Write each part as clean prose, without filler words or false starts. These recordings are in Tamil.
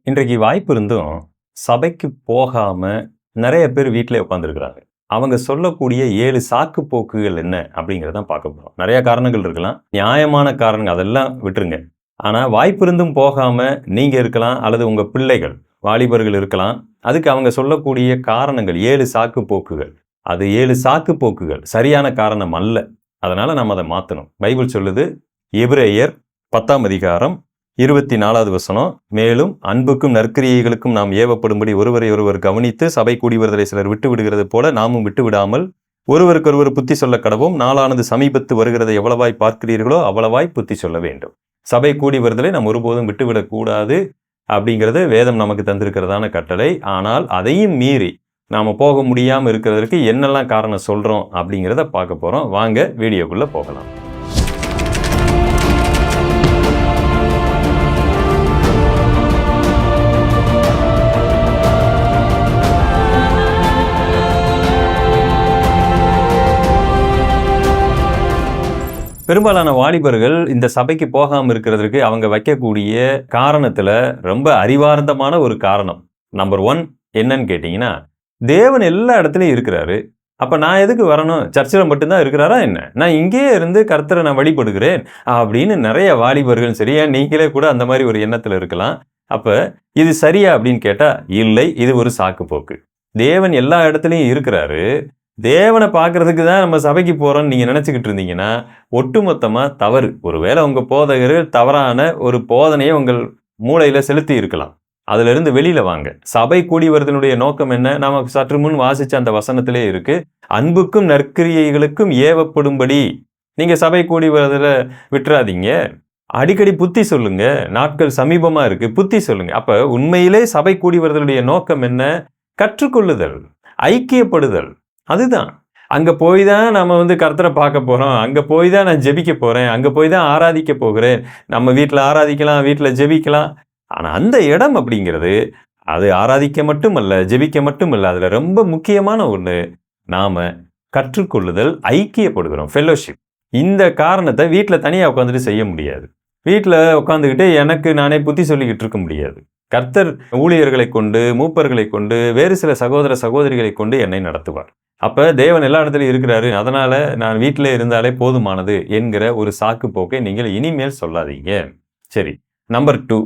இன்றைக்கு வாய்ப்பு இருந்தும் சபைக்கு போகாம நிறைய பேர் வீட்டிலே உட்காந்துருக்கிறாங்க. அவங்க சொல்லக்கூடிய 7 சாக்கு போக்குகள் என்ன அப்படிங்கிறத பார்க்க போறோம். நிறைய காரணங்கள் இருக்கலாம். நியாயமான காரணங்கள் அதெல்லாம் விட்டுருங்க. ஆனா வாய்ப்பு இருந்தும் போகாம நீங்க இருக்கலாம், அல்லது உங்க பிள்ளைகள், வாலிபர்கள் இருக்கலாம். அதுக்கு அவங்க சொல்லக்கூடிய காரணங்கள் 7 சாக்கு போக்குகள். அது 7 சாக்கு போக்குகள் சரியான காரணம் அல்ல. அதனால நம்ம அதை மாற்றணும். பைபிள் சொல்லுது, எபிரேயர் 10ஆம் அதிகாரம் 24வது வசனம், மேலும் அன்புக்கும் நற்கிரியைகளுக்கும் நாம் ஏவப்படும்படி ஒருவரை ஒருவர் கவனித்து சபை கூடி வருதலை சிலர் விட்டு விடுகிறது போல நாமும் விட்டு விடாமல் ஒருவருக்கொருவர் புத்தி சொல்ல கடவும், நாளானது சமீபத்து வருகிறதை எவ்வளவாய் பார்க்கிறீர்களோ அவ்வளவாய் புத்தி சொல்ல வேண்டும். சபை கூடி வருதலை நாம் ஒருபோதும் விட்டுவிடக்கூடாது அப்படிங்கிறது வேதம் நமக்கு தந்திருக்கிறதான கட்டளை. ஆனால் அதையும் மீறி நாம் போக முடியாமல் இருக்கிறதுக்கு என்னெல்லாம் காரணம் சொல்கிறோம் அப்படிங்கிறத பார்க்க போகிறோம். வாங்க வீடியோக்குள்ளே போகலாம். பெரும்பாலான வாலிபர்கள் இந்த சபைக்கு போகாமல் இருக்கிறதுக்கு அவங்க வைக்கக்கூடிய காரணத்தில் ரொம்ப அறிவார்ந்தமான ஒரு காரணம் நம்பர் 1 என்னன்னு கேட்டிங்கன்னா, தேவன் எல்லா இடத்துலையும் இருக்கிறாரு, அப்போ நான் எதுக்கு வரணும்? சர்ச்சில் மட்டும்தான் இருக்கிறாரா என்ன? நான் இங்கேயே இருந்து கர்த்தரை நான் வழிபடுகிறேன் அப்படின்னு நிறைய வாலிபர்கள், சரியா நீங்களே கூட அந்த மாதிரி ஒரு எண்ணத்தில் இருக்கலாம். அப்போ இது சரியா அப்படின்னு கேட்டால் இல்லை, இது ஒரு சாக்கு போக்கு. தேவன் எல்லா இடத்துலையும் இருக்கிறாரு, தேவனை பார்க்கறதுக்கு தான் நம்ம சபைக்கு போகிறோம்னு நீங்கள் நினச்சிக்கிட்டு இருந்தீங்கன்னா ஒட்டுமொத்தமாக தவறு. ஒருவேளை உங்கள் போதகர்கள் தவறான ஒரு போதனையை உங்கள் மூளையில் செலுத்தி இருக்கலாம். அதிலிருந்து வெளியில் வாங்க. சபை கூடி வருதனுடைய நோக்கம் என்ன? நமக்கு சற்று முன் வாசித்த அந்த வசனத்திலே இருக்கு, அன்புக்கும் நற்கிரியைகளுக்கும் ஏவப்படும்படி. நீங்கள் சபை கூடி வருதலை விட்டுறாதீங்க, அடிக்கடி புத்தி சொல்லுங்க, நாட்கள் சமீபமாக இருக்கு, புத்தி சொல்லுங்க. அப்போ உண்மையிலே சபை கூடி வருதலுடைய நோக்கம் என்ன? கற்றுக்கொள்ளுதல், ஐக்கியப்படுதல். அதுதான். அங்கே போய் தான் நம்ம கர்த்தரை பார்க்க போகிறோம், அங்கே போய் தான் நான் ஜெபிக்க போகிறேன், அங்கே போய் தான் ஆராதிக்க போகிறேன். நம்ம வீட்டில் ஆராதிக்கலாம், வீட்டில் ஜெபிக்கலாம். ஆனால் அந்த இடம் அப்படிங்கிறது அது ஆராதிக்க மட்டுமல்ல, ஜெபிக்க மட்டுமல்ல, அதில் ரொம்ப முக்கியமான ஒன்று, நாம் கற்றுக்கொள்ளுதல், ஐக்கியப்படுகிறோம், ஃபெல்லோஷிப். இந்த காரணத்தை வீட்டில் தனியாக உட்காந்துட்டு செய்ய முடியாது. வீட்டில் உட்காந்துக்கிட்டு எனக்கு நானே புத்தி சொல்லிக்கிட்டு இருக்க முடியாது. கர்த்தர் ஊழியர்களை கொண்டு, மூப்பர்களை கொண்டு, வேறு சில சகோதர சகோதரிகளை கொண்டு என்னை நடத்துவார். அப்போ தேவன் எல்லா இடத்துலையும் இருக்கிறாரு, அதனால் நான் வீட்டில் இருந்தாலே போதுமானது என்கிற ஒரு சாக்கு போக்கை நீங்கள் இனிமேல் சொல்லாதீங்க. சரி, நம்பர் 2,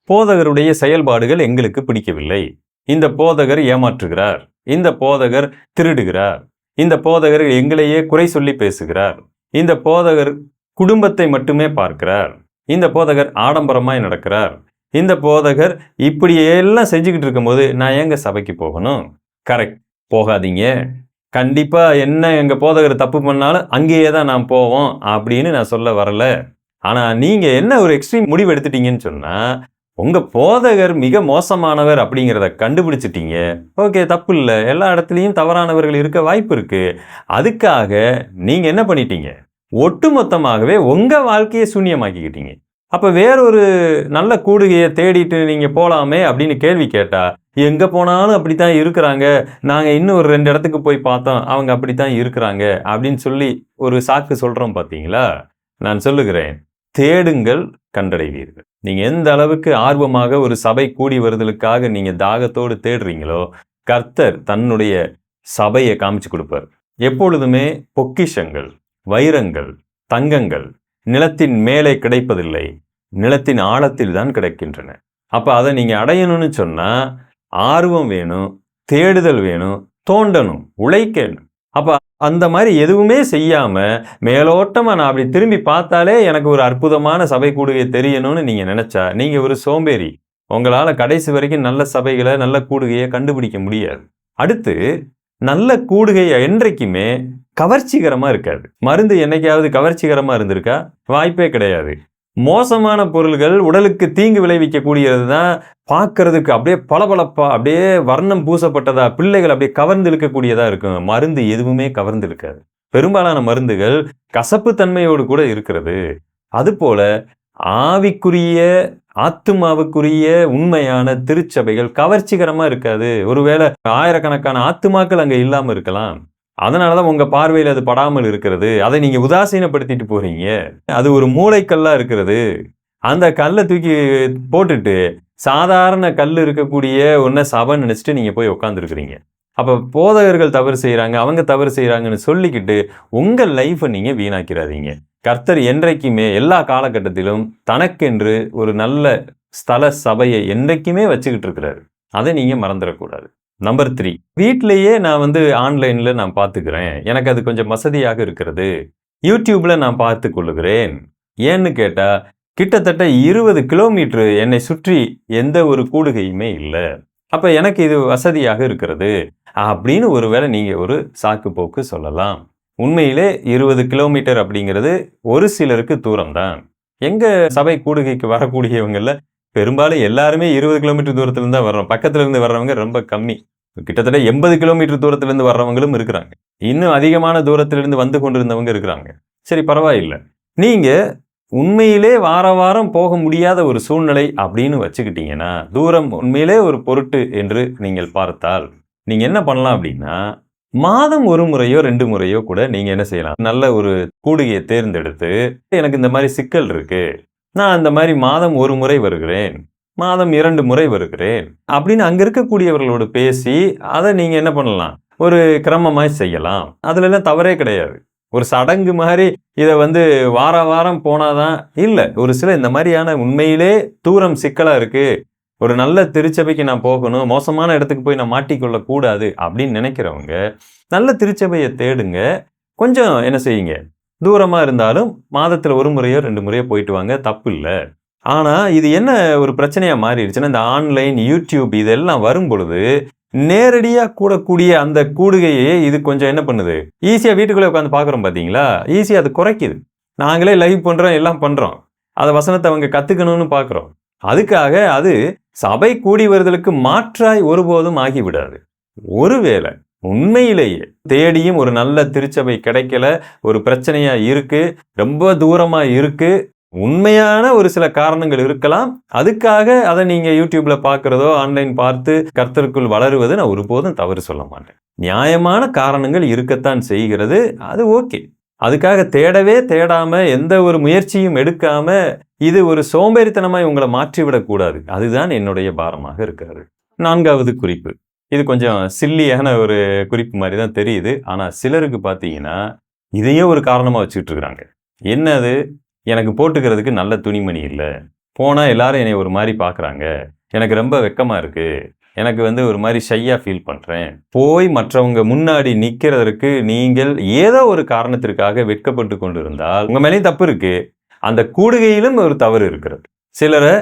போதகருடைய செயல்பாடுகள் எங்களுக்கு பிடிக்கவில்லை. இந்த போதகர் ஏமாற்றுகிறார், இந்த போதகர் திருடுகிறார், இந்த போதகர் எங்களையே குறை சொல்லி பேசுகிறார், இந்த போதகர் குடும்பத்தை மட்டுமே பார்க்கிறார், இந்த போதகர் ஆடம்பரமாய் நடக்கிறார், இந்த போதகர் இப்படி எல்லாம் செஞ்சுக்கிட்டு இருக்கும்போது நான் ஏங்க சபைக்கு போகணும்? கரெக்ட், போகாதீங்க. கண்டிப்பாக என்ன எங்கள் போதகர் தப்பு பண்ணாலும் அங்கேயே தான் நான் போவோம் அப்படின்னு நான் சொல்ல வரல. ஆனால் நீங்கள் என்ன ஒரு எக்ஸ்ட்ரீம் முடிவு எடுத்துட்டீங்கன்னு சொன்னால், உங்கள் போதகர் மிக மோசமானவர் அப்படிங்கிறத கண்டுபிடிச்சிட்டீங்க. ஓகே, தப்பு இல்லை, எல்லா இடத்துலையும் தவறானவர்கள் இருக்க வாய்ப்பு இருக்குது. அதுக்காக நீங்கள் என்ன பண்ணிட்டீங்க? ஒட்டுமொத்தமாகவே உங்கள் வாழ்க்கையை சூன்யமாக்கிக்கிட்டீங்க. அப்போ வேறொரு நல்ல கூடுகையை தேடிட்டு நீங்கள் போகலாமே அப்படின்னு கேள்வி கேட்டால், எங்கே போனாலும் அப்படி தான் இருக்கிறாங்க, நாங்கள் இன்னும் ஒரு 2 இடத்துக்கு போய் பார்த்தோம், அவங்க அப்படி தான் இருக்கிறாங்க அப்படின்னு சொல்லி ஒரு சாக்கு சொல்கிறோம் பார்த்தீங்களா? நான் சொல்லுகிறேன், தேடுங்கள் கண்டடைவீர்கள். நீங்கள் எந்த அளவுக்கு ஆர்வமாக ஒரு சபை கூடி வருதலுக்காக நீங்கள் தாகத்தோடு தேடுறீங்களோ, கர்த்தர் தன்னுடைய சபையை காமிச்சு கொடுப்பார். எப்பொழுதுமே பொக்கிஷங்கள், வைரங்கள், தங்கங்கள் நிலத்தின் மேலே கிடைப்பதில்லை, நிலத்தின் ஆழத்தில் தான் கிடைக்கின்றன. அப்போ அதை நீங்கள் அடையணும்னு சொன்னால் ஆர்வம் வேணும், தேடுதல் வேணும், தோண்டணும், உழைக்கணும். அப்போ அந்த மாதிரி எதுவுமே செய்யாமல் மேலோட்டமாக நான் அப்படி திரும்பி பார்த்தாலே எனக்கு ஒரு அற்புதமான சபை கூடுகை தெரியணும்னு நீங்கள் நினச்சா நீங்கள் ஒரு சோம்பேறி. உங்களால் கடைசி வரைக்கும் நல்ல சபைகளை, நல்ல கூடுகையை கண்டுபிடிக்க முடியாது. அடுத்து, நல்ல கூடுகை என்றைக்குமே கவர்ச்சிகரமாக இருக்காது. மருந்து என்னைக்காவது கவர்ச்சிகரமாக இருந்திருக்கா? வாய்ப்பே கிடையாது. மோசமான பொருள்கள் உடலுக்கு தீங்கு விளைவிக்கக்கூடியது தான் பார்க்கறதுக்கு அப்படியே பளபளப்பா, அப்படியே வர்ணம் பூசப்பட்டதா, பிள்ளைகள் அப்படியே கவர்ந்து இழுக்கக்கூடியதாக இருக்கும். மருந்து எதுவுமே கவர்ந்து இருக்காது. பெரும்பாலான மருந்துகள் கசப்பு தன்மையோடு கூட இருக்கிறது. அதுபோல ஆவிக்குரிய, ஆத்துமாவுக்குரிய உண்மையான திருச்சபைகள் கவர்ச்சிகரமாக இருக்காது. ஒருவேளை ஆயிரக்கணக்கான ஆத்துமாக்கள் அங்கே இல்லாமல் இருக்கலாம். அதனால தான் உங்கள் பார்வையில் அது படாமல் இருக்கிறது. அதை நீங்கள் உதாசீனப்படுத்திட்டு போகிறீங்க. அது ஒரு மூளைக்கல்லாக இருக்கிறது. அந்த கல்லை தூக்கி போட்டுட்டு சாதாரண கல் இருக்கக்கூடிய ஒன்றை சபைன்னு நினைச்சிட்டு நீங்க போய் உட்காந்துருக்கிறீங்க. அப்ப போதகர்கள் தவறு செய்யறாங்க, அவங்க தவறு செய்யறாங்கன்னு சொல்லிக்கிட்டு உங்க லைஃபை நீங்க வீணாக்கிறாதீங்க. கர்த்தர் என்றைக்குமே எல்லா காலகட்டத்திலும் தனக்கென்று ஒரு நல்ல ஸ்தல சபையை என்றைக்குமே வச்சுக்கிட்டு இருக்கிறாரு. அதை நீங்க மறந்துடக்கூடாது. நம்பர் 3, வீட்டிலேயே நான் ஆன்லைன்ல நான் பார்த்துக்கிறேன், எனக்கு அது கொஞ்சம் வசதியாக இருக்கிறது, யூடியூப்ல நான் பார்த்து கொள்ளுகிறேன். ஏன்னு கேட்டா கிட்டத்தட்ட 20 கிலோமீட்டர் என்னை சுற்றி எந்த ஒரு கூடுகையுமே இல்லை, அப்ப எனக்கு இது வசதியாக இருக்கிறது அப்படின்னு ஒருவேளை நீங்க ஒரு சாக்கு போக்கு சொல்லலாம். உண்மையிலே 20 கிலோமீட்டர் அப்படிங்கிறது ஒரு சிலருக்கு தூரம் தான். எங்க சபை கூடுகைக்கு வரக்கூடியவங்கல்ல பெரும்பாலும் எல்லாருமே 20 கிலோமீட்டர் தூரத்துல இருந்து தான் வர்றோம். பக்கத்துல இருந்து வர்றவங்க ரொம்ப கம்மி. கிட்டத்தட்ட 80 கிலோமீட்டர் தூரத்துல இருந்து வர்றவங்களும் இருக்கிறாங்க. இன்னும் அதிகமான தூரத்திலிருந்து வந்து கொண்டிருந்தவங்க இருக்கிறாங்க. சரி, பரவாயில்லை. நீங்க உண்மையிலே வார வாரம் போக முடியாத ஒரு சூழ்நிலை அப்படின்னு வச்சுக்கிட்டீங்கன்னா, தூரம் உண்மையிலே ஒரு பொருட்டு என்று நீங்கள் பார்த்தால், நீங்க என்ன பண்ணலாம் அப்படின்னா, மாதம் 1 முறையோ 2 முறையோ கூட நீங்க என்ன செய்யலாம், நல்ல ஒரு கூடுகையை தேர்ந்தெடுத்து, எனக்கு இந்த மாதிரி சிக்கல் இருக்கு, நான் அந்த மாதிரி மாதம் 1 முறை வருகிறேன், மாதம் 2 முறை வருகிறேன் அப்படின்னு அங்க இருக்கக்கூடியவர்களோடு பேசி அதை நீங்க என்ன பண்ணலாம், ஒரு கிரமமாய் செய்யலாம். அதுல எல்லாம் தவறே கிடையாது. ஒரு சடங்கு மாதிரி இதை வார வாரம் போனாதான் இல்ல. ஒரு சில இந்த மாதிரியான உண்மையிலே தூரம் சிக்கலா இருக்கு, ஒரு நல்ல திருச்சபைக்கு நான் போகணும், மோசமான இடத்துக்கு போய் நான் மாட்டிக்கொள்ள கூடாது அப்படின்னு நினைக்கிறவங்க நல்ல திருச்சபையை தேடுங்க. கொஞ்சம் என்ன செய்யுங்க, தூரமா இருந்தாலும் மாதத்துல 1 முறையோ 2 முறையோ போயிட்டு வாங்க, தப்பு இல்லை. ஆனா இது என்ன ஒரு பிரச்சனையா மாறிடுச்சுன்னா, இந்த ஆன்லைன், யூடியூப் இதெல்லாம் வரும் பொழுது நேரடியா கூடக்கூடிய அந்த கூடுகையை இது கொஞ்சம் என்ன பண்ணுது, ஈஸியா வீட்டுக்குள்ளே உட்காந்து பார்க்குறோம் பார்த்தீங்களா, ஈஸியா அது குறைக்குது. நாங்களே லைவ் பண்றோம், எல்லாம் பண்றோம், அதை வசனத்தை அவங்க கத்துக்கணும்னு பார்க்குறோம். அதுக்காக அது சபை கூடி வருதலுக்கு மாற்றாய் ஒருபோதும் ஆகிவிடாது. ஒருவேளை உண்மையிலேயே தேடியும் ஒரு நல்ல திருச்சபை கிடைக்கல, ஒரு பிரச்சனையா இருக்கு, ரொம்ப தூரமா இருக்கு, உண்மையான ஒரு சில காரணங்கள் இருக்கலாம், அதுக்காக அதை நீங்க யூடியூப்ல பார்க்கிறதோ ஆன்லைன் பார்த்து கர்த்தருக்குள் வளருவது நான் ஒருபோதும் தவறு சொல்ல மாட்டேன். நியாயமான காரணங்கள் இருக்கத்தான் செய்கிறது, அது ஓகே. அதுக்காக தேடவே தேடாம எந்த ஒரு முயற்சியும் எடுக்காம இது ஒரு சோம்பேறித்தனமாய் உங்களை மாற்றிவிடக் கூடாது. அதுதான் என்னுடைய பாரமாக இருக்கிறது. 4வது குறிப்பு, இது கொஞ்சம் சில்லியான ஒரு குறிப்பு மாதிரி தான் தெரியுது. ஆனா சிலருக்கு பார்த்தீங்கன்னா இதையே ஒரு காரணமா வச்சுக்கிட்டு இருக்கிறாங்க. என்னது, எனக்கு போட்டுக்கிறதுக்கு நல்ல துணிமணி இல்லை, போனா எல்லாரும் என்னை ஒரு மாதிரி பார்க்குறாங்க, எனக்கு ரொம்ப வெக்கமா இருக்கு, எனக்கு ஒரு மாதிரி ஷையா ஃபீல் பண்றேன். போய் மற்றவங்க முன்னாடி நிற்கிறதற்கு நீங்கள் ஏதோ ஒரு காரணத்திற்காக வெட்கப்பட்டு கொண்டிருந்தால் உங்க மேலேயும் தப்பு இருக்கு, அந்த கூடுகையிலும் ஒரு தவறு இருக்கிறது. சிலரை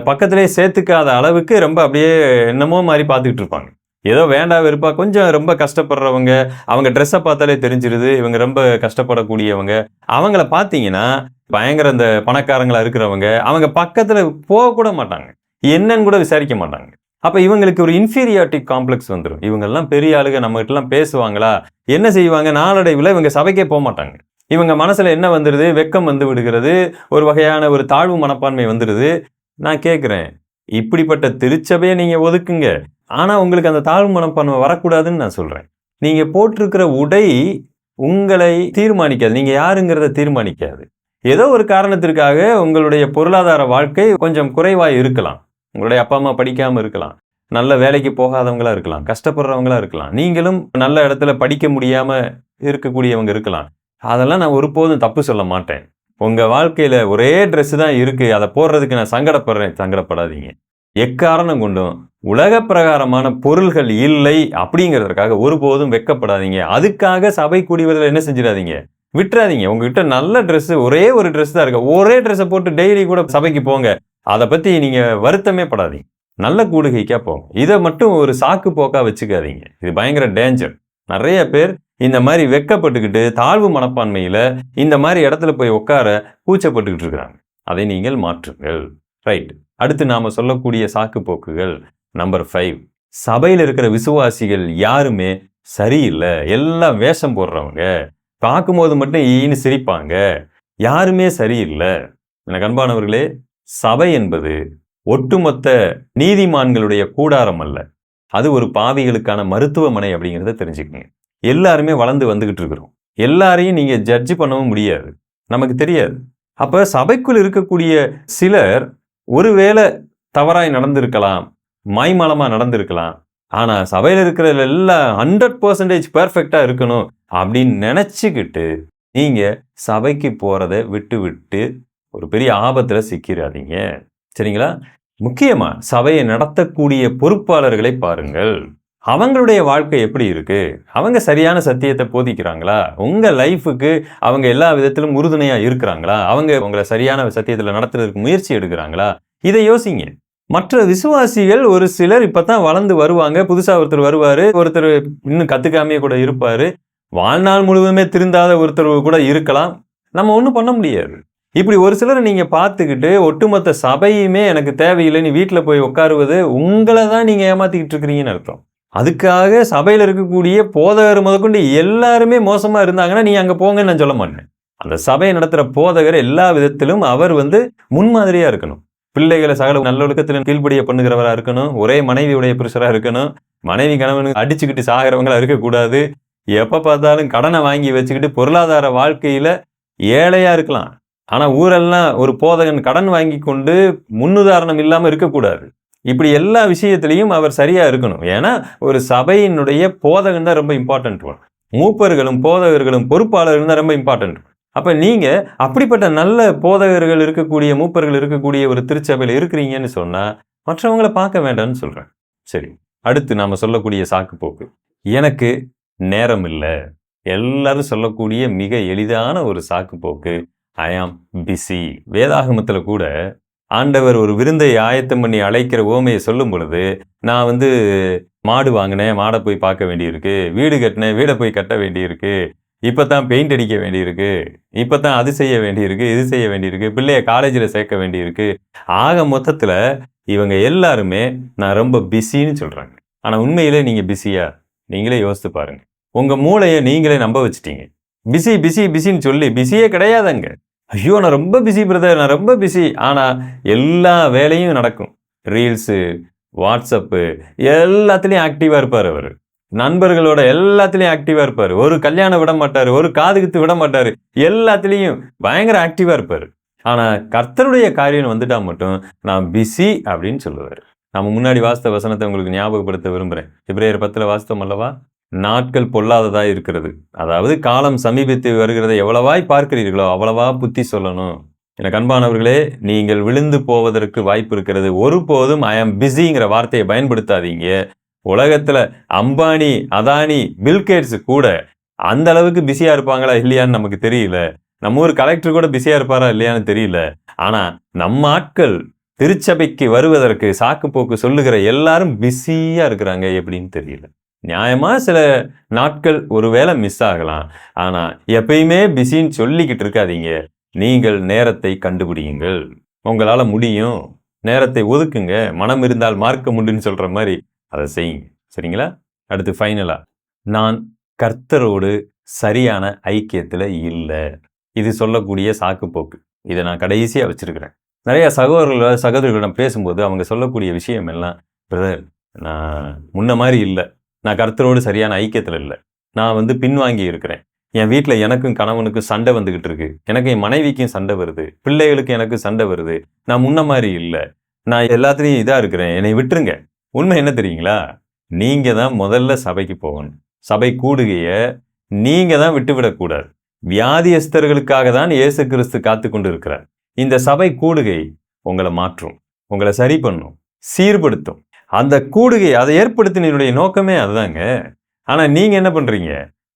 பக்கத்திலே சேர்த்துக்காத அளவுக்கு ரொம்ப அப்படியே என்னமோ மாதிரி பார்த்துக்கிட்டு இருப்பாங்க. ஏதோ வேண்டா வெறுப்பா கொஞ்சம் ரொம்ப கஷ்டப்படுறவங்க, அவங்க ட்ரெஸ்ஸை பார்த்தாலே தெரிஞ்சிருது இவங்க ரொம்ப கஷ்டப்படக்கூடியவங்க. அவங்கள பார்த்தீங்கன்னா பயங்கர இந்த பணக்காரங்களா இருக்கிறவங்க, அவங்க பக்கத்துல போக கூட மாட்டாங்க, என்னன்னு கூட விசாரிக்க மாட்டாங்க. அப்ப இவங்களுக்கு ஒரு இன்ஃபீரியாரிட்டி காம்ப்ளெக்ஸ் வந்துடும். இவங்கெல்லாம் பெரிய ஆளுங்க, நம்ம கிட்டலாம் பேசுவாங்களா, என்ன செய்வாங்க, நாளடைவில் இவங்க சபைக்கே போக மாட்டாங்க. இவங்க மனசுல என்ன வந்துடுது, வெக்கம் வந்து விடுகிறது, ஒரு வகையான ஒரு தாழ்வு மனப்பான்மை வந்துடுது. நான் கேட்குறேன், இப்படிப்பட்ட திருச்சபையை நீங்க ஒதுக்குங்க, ஆனா உங்களுக்கு அந்த தாழ்வு மனப்பான்மை வரக்கூடாதுன்னு நான் சொல்றேன். நீங்க போட்டிருக்கிற உடை உங்களை தீர்மானிக்காது, நீங்க யாருங்கிறத தீர்மானிக்காது. ஏதோ ஒரு காரணத்திற்காக உங்களுடைய பொருளாதார வாழ்க்கை கொஞ்சம் குறைவாய் இருக்கலாம், உங்களுடைய அப்பா அம்மா படிக்காம இருக்கலாம், நல்ல வேலைக்கு போகாதவங்களா இருக்கலாம், கஷ்டப்படுறவங்களா இருக்கலாம், நீங்களும் நல்ல இடத்துல படிக்க முடியாம இருக்கக்கூடியவங்க இருக்கலாம். அதெல்லாம் நான் ஒருபோதும் தப்பு சொல்ல மாட்டேன். உங்க வாழ்க்கையில ஒரே ட்ரெஸ் தான் இருக்கு, அதை போடுறதுக்கு நான் சங்கடப்படுறேன், சங்கடப்படாதீங்க. எக்காரணம் கொண்டும் உலக பிரகாரமான பொருள்கள் இல்லை அப்படிங்கிறதுக்காக ஒருபோதும் வெட்கப்படாதீங்க. அதுக்காக சபை கூடி வருதலை என்ன செஞ்சிடாதீங்க, விட்டுறாதீங்க. உங்ககிட்ட நல்ல ட்ரெஸ், ஒரே ஒரு ட்ரெஸ் தான் இருக்கு, ஒரே ட்ரெஸ்ஸை போட்டு டெய்லி கூட சபைக்கு போங்க, அதை பத்தி நீங்க வருத்தமே படாதீங்க. நல்ல கூடுகைக்கா போங்க. இதை மட்டும் ஒரு சாக்கு போக்கா வச்சுக்காதீங்க, இது பயங்கர டேஞ்சர். நிறைய பேர் இந்த மாதிரி வெட்கப்பட்டுக்கிட்டு தாழ்வு மனப்பான்மையில இந்த மாதிரி இடத்துல போய் உட்கார கூச்சப்பட்டுக்கிட்டு இருக்கிறாங்க. அதை நீங்கள் மாற்றுங்கள். ரைட். அடுத்து நாம சொல்லக்கூடிய சாக்கு போக்குகள் நம்பர் 5. சபையில் இருக்கிற விசுவாசிகள் யாருமே சரியில்லை, எல்லாம் வேஷம் போடுறவங்க, பார்க்கும்போது மட்டும் ஈன்னு சிரிப்பாங்க, யாருமே சரியில்லை. எனக்கு அன்பானவர்களே, சபை என்பது ஒட்டுமொத்த நீதிமான்களுடைய கூடாரம் அல்ல, அது ஒரு பாவிகளுக்கான மருத்துவமனை அப்படிங்கிறத தெரிஞ்சுக்கங்க. எல்லாருமே வளர்ந்து வந்துகிட்டு இருக்கிறோம், எல்லாரையும் நீங்க ஜட்ஜ் பண்ணவும் முடியாது, நமக்கு தெரியாது. அப்ப சபைக்குள் இருக்கக்கூடிய சிலர் ஒருவேளை தவறாய் நடந்திருக்கலாம், மாய்மாலமா நடந்திருக்கலாம். ஆனா சபையில இருக்கிற எல்லாம் 100% பெர்ஃபெக்ட்டா இருக்கணும் அப்படின்னு நினைச்சுக்கிட்டு நீங்க சபைக்கு போறத விட்டு ஒரு பெரிய ஆபத்துல சிக்கிறாதீங்க. சரிங்களா? முக்கியமா சபையை நடத்தக்கூடிய பொறுப்பாளர்களை பாருங்கள். அவங்களுடைய வாழ்க்கை எப்படி இருக்கு? அவங்க சரியான சத்தியத்தை போதிக்கிறாங்களா? உங்க லைஃபுக்கு அவங்க எல்லா விதத்திலும் உறுதுணையா இருக்கிறாங்களா? அவங்க உங்களை சரியான சத்தியத்துல நடத்துறதுக்கு முயற்சி எடுக்கிறாங்களா? இதை யோசிங்க. மற்ற விசுவாசிகள் ஒரு சிலர் இப்பதான் வளர்ந்து வருவாங்க. புதுசா ஒருத்தர் வருவாரு. ஒருத்தர் இன்னும் கத்துக்காமையே கூட இருப்பாரு. வாழ்நாள் முழுவதுமே திருந்தாத ஒருத்தர் கூட இருக்கலாம். நம்ம ஒண்ணும் பண்ண முடியாது. இப்படி ஒரு சிலரை நீங்க பார்த்துக்கிட்டு ஒட்டுமொத்த சபையுமே எனக்கு தேவையில்லை, நீ வீட்டுல போய் உட்காருவது உங்களை தான் நீங்க ஏமாத்திக்கிட்டு இருக்கிறீங்கன்னு அர்த்தம். அதுக்காக சபையில இருக்கக்கூடிய போதகர் முதற்கொண்டு எல்லாருமே மோசமா இருந்தாங்கன்னா நீ அங்க போங்கன்னு நான் சொல்ல மாட்டேன். அந்த சபையை நடத்துற போதகர் எல்லா விதத்திலும் அவர் முன்மாதிரியா இருக்கணும். பிள்ளைகளை சகல நல்லொழுக்கத்திலும் கீழ்ப்படிய பண்ணுகிறவரா இருக்கணும். ஒரே மனைவியுடைய புருஷரா இருக்கணும். மனைவி கணவனுக்கு அடிச்சுக்கிட்டு சாகிறவங்களா இருக்கக்கூடாது. எப்ப பார்த்தாலும் கடனை வாங்கி வச்சுக்கிட்டு பொருளாதார வாழ்க்கையில ஏழையா இருக்கலாம். ஆனா ஊரெல்லாம் ஒரு போதகன் கடன் வாங்கி கொண்டு முன்னுதாரணம் இல்லாம இருக்கக்கூடாது. இப்படி எல்லா விஷயத்திலையும் அவர் சரியா இருக்கணும். ஏன்னா ஒரு சபையினுடைய போதகன் தான் ரொம்ப இம்பார்ட்டன்ட். மூப்பர்களும் போதகர்களும் பொறுப்பாளர்கள் தான் ரொம்ப இம்பார்ட்டன்ட். அப்ப நீங்க அப்படிப்பட்ட நல்ல போதகர்கள் இருக்கக்கூடிய மூப்பர்கள் இருக்கக்கூடிய ஒரு திருச்சபையில இருக்கிறீங்கன்னு சொன்னா மற்றவங்களை பார்க்க வேண்டாம்னு சொல்றேன். சரி, அடுத்து நாம சொல்லக்கூடிய சாக்கு போக்கு, எனக்கு நேரம் இல்லை. எல்லாரும் சொல்லக்கூடிய மிக எளிதான ஒரு சாக்கு போக்கு, ஐ ஆம் பிஸி. வேதாகமத்துல கூட ஆண்டவர் ஒரு விருந்தை ஆயத்தம் பண்ணி அழைக்கிற ஓமையை சொல்லும் பொழுது, நான் மாடு வாங்கினேன், மாடை போய் பார்க்க வேண்டியிருக்கு, வீடு கட்டினேன், வீடை போய் கட்ட வேண்டியிருக்கு, இப்பதான் பெயிண்ட் அடிக்க வேண்டியிருக்கு, இப்பதான் அது செய்ய வேண்டியிருக்கு, இது செய்ய வேண்டியிருக்கு, பிள்ளைய காலேஜில் சேர்க்க வேண்டியிருக்கு. ஆக மொத்தத்துல இவங்க எல்லாருமே நான் ரொம்ப பிஸின்னு சொல்றாங்க. ஆனா உண்மையிலே நீங்க பிஸியா? நீங்களே யோசித்து பாருங்க. உங்க மூளையை நீங்களே நம்ப வச்சுட்டீங்க. பிஸி பிஸி பிஸின்னு சொல்லி பிஸியே கிடையாதுங்க. ஐயோ நான் ரொம்ப பிஸி பிரதர், நான் ரொம்ப பிஸி. ஆனா எல்லா வேலையும் நடக்கும். ரீல்ஸு, வாட்ஸ்அப்பு எல்லாத்துலேயும் ஆக்டிவாக இருப்பார். அவர் நண்பர்களோட எல்லாத்துலேயும் ஆக்டிவாக இருப்பார். ஒரு கல்யாணம் விட மாட்டார், ஒரு காதுகுத்து விட மாட்டார், எல்லாத்துலேயும் பயங்கர ஆக்டிவாக இருப்பார். ஆனால் கர்த்தருடைய காரியம் வந்துட்டா மட்டும் நான் பிஸி அப்படின்னு சொல்லுவார். நம்ம முன்னாடி வாசித்த வசனத்தை உங்களுக்கு ஞாபகப்படுத்த விரும்புகிறேன். எபிரேயர் 10 வாசித்தோம் அல்லவா? நாட்கள் பொல்லாததாய் இருக்கிறது. அதாவது காலம் சமீபித்து வருகிறதை எவ்வளவாய் பார்க்கிறீர்களோ அவ்வளவா புத்தி சொல்லணும். எனக்கு அன்பானவர்களே, நீங்கள் விழுந்து போவதற்கு வாய்ப்பு இருக்கிறது. ஒருபோதும் ஐ ஆம் பிஸிங்கிற வார்த்தையை பயன்படுத்தாதீங்க. உலகத்துல அம்பானி, அதானி, பில்கேட்ஸ் கூட அந்த அளவுக்கு பிஸியா இருப்பாங்களா இல்லையான்னு நமக்கு தெரியல. நம்ம ஊர் கலெக்டர் கூட பிஸியா இருப்பாரா இல்லையான்னு தெரியல. ஆனா நம்ம ஆட்கள் திருச்சபைக்கு வருவதற்கு சாக்கு போக்கு சொல்லுகிற எல்லாரும் பிஸியா இருக்கிறாங்க. எப்படின்னு தெரியல. நியாயமா சில நாட்கள் ஒருவேளை மிஸ் ஆகலாம். ஆனா எப்பயுமே பிஸின்னு சொல்லிக்கிட்டு இருக்காதீங்க. நீங்கள் நேரத்தை கண்டுபிடியுங்கள். உங்களால முடியும். நேரத்தை ஒதுக்குங்க. மனம் இருந்தால் மார்க்க முடியும்னு சொல்ற மாதிரி அதை செய்யுங்க. சரிங்களா? அடுத்து ஃபைனலா, நான் கர்த்தரோடு சரியான ஐக்கியத்துல இல்லை. இது சொல்லக்கூடிய சாக்கு போக்கு. இதை நான் கடைசியா வச்சிருக்கிறேன். நிறைய சகோதரர்களிடம் பேசும்போது அவங்க சொல்லக்கூடிய விஷயம் எல்லாம், பிரதர் நான் முன்ன மாதிரி இல்லை, நான் கர்த்தரோடு சரியான ஐக்கியத்துல இல்லை, நான் பின்வாங்கி இருக்கிறேன், என் வீட்டில் எனக்கும் கணவனுக்கும் சண்டை வந்துகிட்டு இருக்கு, எனக்கு என் மனைவிக்கும் சண்டை வருது, பிள்ளைகளுக்கு எனக்கு சண்டை வருது, நான் முன்ன மாதிரி இல்லை, நான் எல்லாத்துலேயும் இதாக இருக்கிறேன், என்னை விட்டுருங்க. உண்மை என்ன தெரியுங்களா? நீங்க தான் முதல்ல சபைக்கு போகணும். சபை கூடுகைய நீங்க தான் விட்டுவிடக்கூடாது. வியாதியஸ்தர்களுக்காக தான் இயேசு கிறிஸ்து காத்து கொண்டு இருக்கிறார். இந்த சபை கூடுகை உங்களை மாற்றும், உங்களை சரி பண்ணும், சீர்படுத்தும். அந்த கூடுகை அதை ஏற்படுத்தினுடைய நோக்கமே அதுதாங்க. ஆனா நீங்க என்ன பண்றீங்க?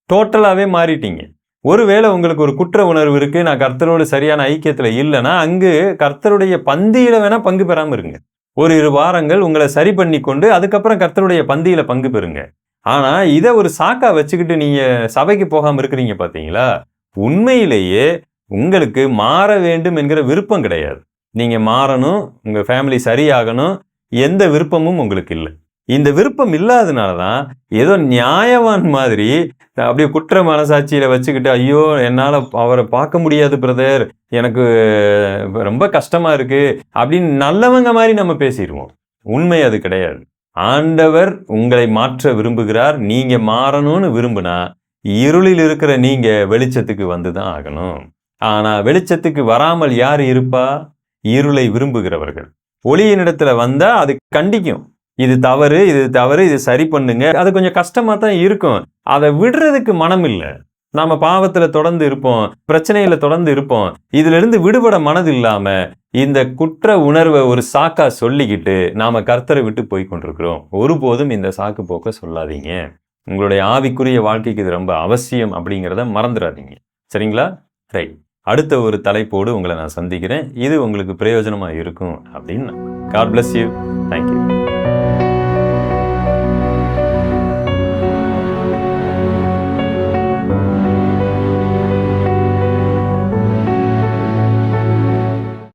டோட்டலாவே மாறிட்டீங்க. ஒருவேளை உங்களுக்கு ஒரு குற்ற உணர்வு இருக்கு, நான் கர்த்தரோடு சரியான ஐக்கியத்துல இல்லைன்னா அங்கு கர்த்தருடைய பந்தியில வேணா பங்கு பெறாம இருங்க. ஒரு 2 வாரங்கள் உங்களை சரி பண்ணி கொண்டு அதுக்கப்புறம் கர்த்தருடைய பந்தியில பங்கு பெறுங்க. ஆனா இதை ஒரு சாக்கா வச்சுக்கிட்டு நீங்க சபைக்கு போகாம இருக்கிறீங்க பாத்தீங்களா? உண்மையிலேயே உங்களுக்கு மாற வேண்டும் என்கிற விருப்பம் கிடையாது. நீங்க மாறணும், உங்க ஃபேமிலி சரியாகணும், எந்த விருப்பமும் உங்களுக்கு இல்லை. இந்த விருப்பம் இல்லாதனாலதான் ஏதோ நியாயவான் மாதிரி அப்படியே குற்ற மனசாட்சியில வச்சுக்கிட்டு, ஐயோ என்னால அவரை பார்க்க முடியாது பிரதர், எனக்கு ரொம்ப கஷ்டமா இருக்கு அப்படின்னு நல்லவங்க மாதிரி நம்ம பேசிடுவோம். உண்மை அது கிடையாது. ஆண்டவர் உங்களை மாற்ற விரும்புகிறார். நீங்க மாறணும்னு விரும்புனா இருளில் இருக்கிற நீங்க வெளிச்சத்துக்கு வந்துதான் ஆகணும். ஆனா வெளிச்சத்துக்கு வராமல் யார் இருப்பா? இருளை விரும்புகிறவர்கள். ஒளியினிடத்துல வந்தா அது கண்டிக்கும். இது தவறு, இது தவறு, இது சரி பண்ணுங்க. அது கொஞ்சம் கஷ்டமா தான் இருக்கும். அதை விடுறதுக்கு மனம் இல்ல. நாம பாவத்துல தொடர்ந்து இருப்போம், பிரச்சனையில தொடர்ந்து இருப்போம். இதுல இருந்து விடுபட மனது இல்லாம இந்த குற்ற உணர்வை ஒரு சாக்கா சொல்லிக்கிட்டு நாம கர்த்தரை விட்டு போய் கொண்டிருக்கிறோம். ஒருபோதும் இந்த சாக்கு போக்க சொல்லாதீங்க. உங்களுடைய ஆவிக்குரிய வாழ்க்கைக்கு இது ரொம்ப அவசியம் அப்படிங்கிறத மறந்துடாதீங்க. சரிங்களா? ரைட். அடுத்த ஒரு தலைப்போடு உங்களை நான் சந்திக்கிறேன். இது உங்களுக்கு பிரயோஜனமா இருக்கும் அப்படின்னு. God bless you. Thank you.